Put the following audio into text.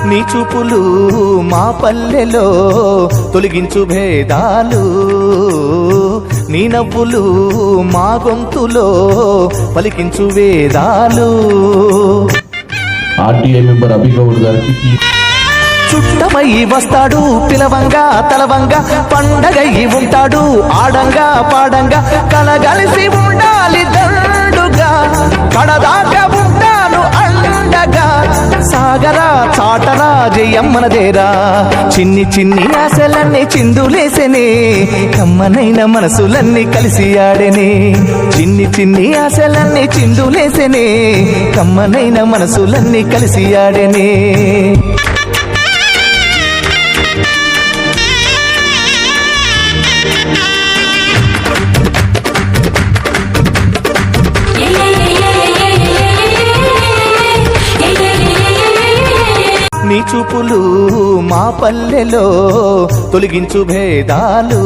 నీ చూపులు మా పల్లెలో తొలగించు భేదాలు, నీ నవ్వులు మా గొంతులో పలికించు వేదాలు. ఆర్టీఐ మెంబర్ అభిగౌడ్ గారికి చుట్టమై వస్తాడు పిలవంగా తలవంగా, పండగయ్యి ఉంటాడు ఆడంగా పాడంగా, కలగలిసి ఉండాలి దండుగా, కడదాకా ఉంటాను అండగా, సాగరా చాటరా జయమ్మనదేరా. చిన్ని చిన్ని ఆశలన్నీ చిందులేసెనే, కమ్మనైన మనసులన్నీ కలిసి ఆడెనే. చిన్ని చిన్ని ఆశలన్నీ చిందులేసెనే, కమ్మనైన మనసులన్నీ కలిసి ఆడెనే. నీ చూపులు మా పల్లెలో తొలగించు భేదాలు.